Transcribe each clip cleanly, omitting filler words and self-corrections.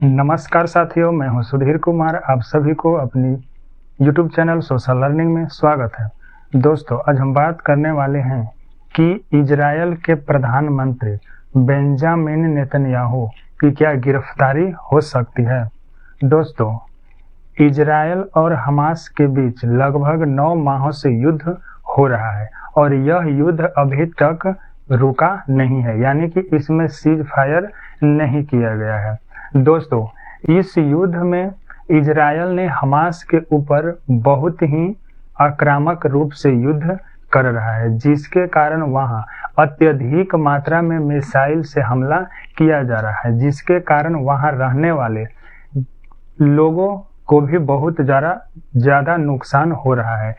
नमस्कार साथियों, मैं हूं सुधीर कुमार। आप सभी को अपनी YouTube चैनल सोशल लर्निंग में स्वागत है। दोस्तों, आज हम बात करने वाले हैं कि इजरायल के प्रधानमंत्री बेंजामिन नेतन्याहू की क्या गिरफ्तारी हो सकती है। दोस्तों, इजरायल और हमास के बीच लगभग 9 माहों से युद्ध हो रहा है और यह युद्ध अभी तक रुका नहीं है, यानी कि इसमें सीज फायर नहीं किया गया है। दोस्तों, इस युद्ध में इजरायल ने हमास के ऊपर बहुत ही आक्रामक रूप से युद्ध कर रहा है, जिसके कारण वहां अत्यधिक मात्रा में मिसाइल से हमला किया जा रहा है, जिसके कारण वहां रहने वाले लोगों को भी बहुत ज़्यादा नुकसान हो रहा है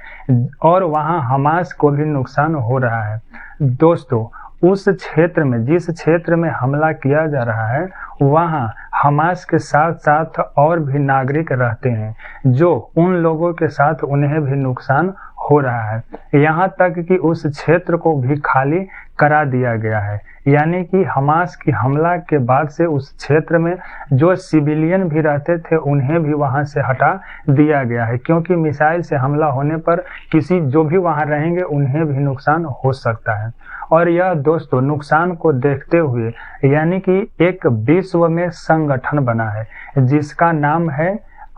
और वहां हमास को भी नुकसान हो रहा है। दोस्तों, उस क्षेत्र में, जिस क्षेत्र में हमला किया जा रहा है, वहां हमास के साथ साथ और भी नागरिक रहते हैं, जो उन लोगों के साथ उन्हें भी नुकसान हो रहा है। यहाँ तक कि उस क्षेत्र को भी खाली करा दिया गया है, यानी कि हमास की हमला के बाद से उस क्षेत्र में जो सिविलियन भी रहते थे उन्हें भी वहां से हटा दिया गया है, क्योंकि मिसाइल से हमला होने पर जो भी वहां रहेंगे उन्हें भी नुकसान हो सकता है। और यह दोस्तों नुकसान को देखते हुए, यानी कि एक विश्व में संगठन बना है जिसका नाम है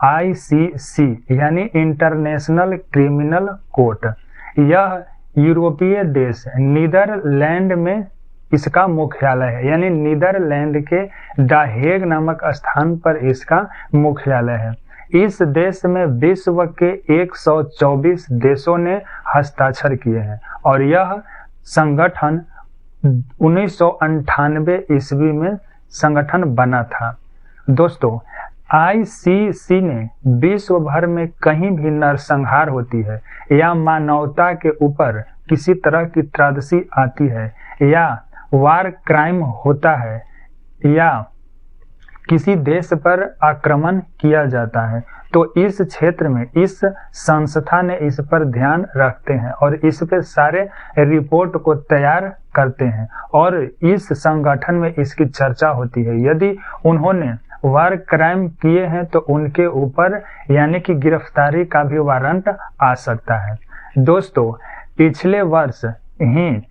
ICC, यानी इंटरनेशनल क्रिमिनल कोर्ट। यह यूरोपीय देश नीदरलैंड में इसका मुख्यालय है, यानी नीदरलैंड के द हेग नामक स्थान पर इसका मुख्यालय है। इस देश में विश्व के 124 देशों ने हस्ताक्षर किए हैं और यह संगठन 1998 ईस्वी में संगठन बना था। दोस्तों, ICC ने विश्व भर में कहीं भी नरसंहार होती है या मानवता के ऊपर किसी तरह की त्रासदी आती है या वार क्राइम होता है या किसी देश पर आक्रमण किया जाता है, तो इस क्षेत्र में इस संस्था ने इस पर ध्यान रखते हैं और इस पे सारे रिपोर्ट को तैयार करते हैं और इस संगठन में इसकी चर्चा होती है। यदि उन्होंने वार क्राइम किए हैं तो उनके ऊपर यानी कि गिरफ्तारी का भी वारंट आ सकता है। दोस्तों, पिछले वर्ष ही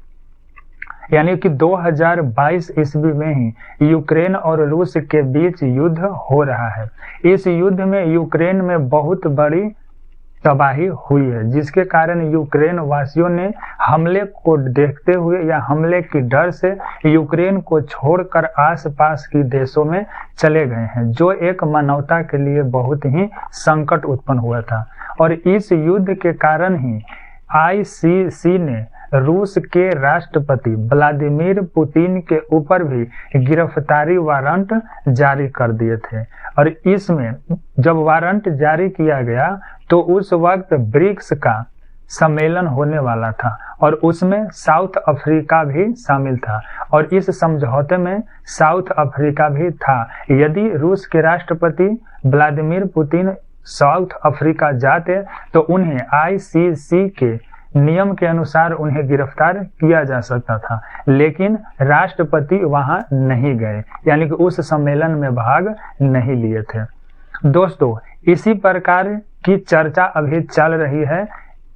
यानी कि 2022 ईस्वी में ही यूक्रेन और रूस के बीच युद्ध हो रहा है। इस युद्ध में यूक्रेन में बहुत बड़ी तबाही हुई है, जिसके कारण यूक्रेन वासियों ने हमले को देखते हुए या हमले की डर से यूक्रेन को छोड़कर आसपास के देशों में चले गए हैं, जो एक मानवता के लिए बहुत ही संकट उत्पन्न हुआ था। और इस युद्ध के कारण ही ICC ने रूस के राष्ट्रपति व्लादिमीर पुतिन के ऊपर भी गिरफ्तारी वारंट जारी कर दिए थे। और इसमें जब वारंट जारी किया गया तो उस वक्त ब्रिक्स का सम्मेलन होने वाला था और उसमें साउथ अफ्रीका भी शामिल था और इस समझौते में साउथ अफ्रीका भी था। यदि रूस के राष्ट्रपति व्लादिमीर पुतिन साउथ अफ्रीका जाते तो उन्हें ICC के नियम के अनुसार उन्हें गिरफ्तार किया जा सकता था, लेकिन राष्ट्रपति वहां नहीं गए, यानी कि उस सम्मेलन में भाग नहीं लिए थे। दोस्तों, इसी प्रकार की चर्चा अभी चल रही है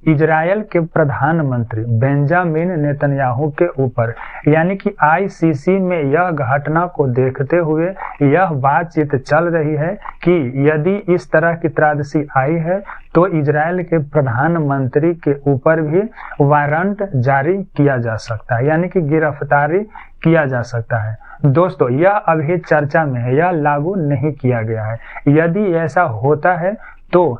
इजरायल के प्रधानमंत्री बेंजामिन नेतन्याहू के ऊपर, यानी कि ICC में यह घटना को देखते हुए यह बातचीत चल रही है कि यदि इस तरह की त्रासदी आई है तो इजरायल के प्रधानमंत्री के ऊपर भी वारंट जारी किया जा सकता है, यानी कि गिरफ्तारी किया जा सकता है। दोस्तों, यह अभी चर्चा में है, यह लागू नहीं किया गया है। यदि ऐसा होता है तो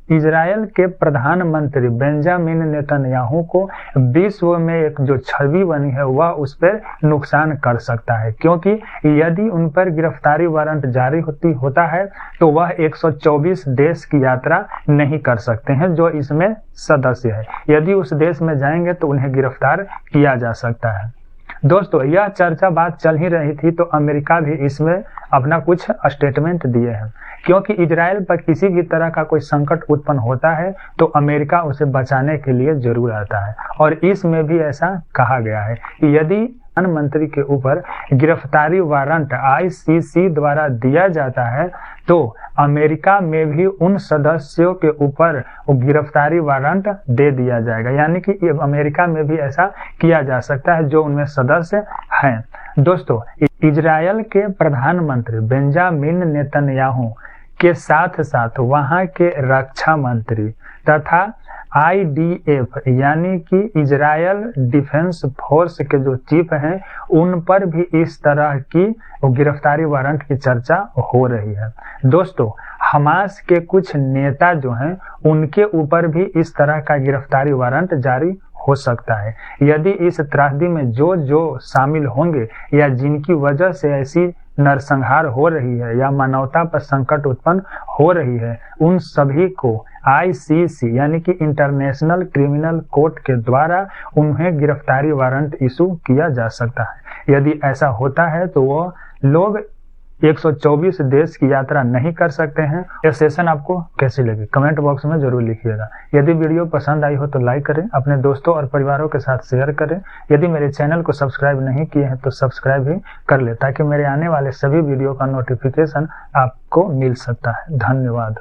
इजरायल के प्रधानमंत्री बेंजामिन नेतन्याहू को विश्व में एक जो छवि बनी है वह उस पर नुकसान कर सकता है, क्योंकि यदि उन पर गिरफ्तारी वारंट जारी होता है तो वह 124 देश की यात्रा नहीं कर सकते हैं जो इसमें सदस्य है। यदि उस देश में जाएंगे तो उन्हें गिरफ्तार किया जा सकता है। दोस्तों, यह चर्चा बात चल ही रही थी तो अमेरिका भी इसमें अपना कुछ स्टेटमेंट दिए हैं, क्योंकि इजरायल पर किसी भी तरह का कोई संकट उत्पन्न होता है तो अमेरिका उसे बचाने के लिए जरूर आता है। और इसमें भी ऐसा कहा गया है कि यदि प्रधानमंत्री के ऊपर गिरफ्तारी वारंट आईसीसी द्वारा दिया जाता है तो अमेरिका में भी उन सदस्यों के ऊपर गिरफ्तारी वारंट दे दिया जाएगा। यानी कि अमेरिका में भी ऐसा किया जा सकता है जो उनमें सदस्य हैं। दोस्तों, इजरायल के प्रधानमंत्री बेंजामिन नेतन्याहू के साथ साथ वहां के रक्षा मंत्री तथा IDF यानी कि इजरायल डिफेंस फोर्स के जो चीफ हैं उन पर भी इस तरह की गिरफ्तारी वारंट की चर्चा हो रही है। दोस्तों, हमास के कुछ नेता जो हैं उनके ऊपर भी इस तरह का गिरफ्तारी वारंट जारी हो सकता है। यदि इस त्रासदी में जो शामिल होंगे या जिनकी वजह से ऐसी नरसंहार हो रही है या मानवता पर संकट उत्पन्न हो रही है, उन सभी को ICC यानी कि इंटरनेशनल क्रिमिनल कोर्ट के द्वारा उन्हें गिरफ्तारी वारंट इशू किया जा सकता है। यदि ऐसा होता है तो वो लोग 124 देश की यात्रा नहीं कर सकते हैं। यह सेशन आपको कैसी लगी कमेंट बॉक्स में जरूर लिखिएगा। यदि वीडियो पसंद आई हो तो लाइक करें, अपने दोस्तों और परिवारों के साथ शेयर करें। यदि मेरे चैनल को सब्सक्राइब नहीं किए हैं तो सब्सक्राइब भी कर ले ताकि मेरे आने वाले सभी वीडियो का नोटिफिकेशन आपको मिल सकता है। धन्यवाद।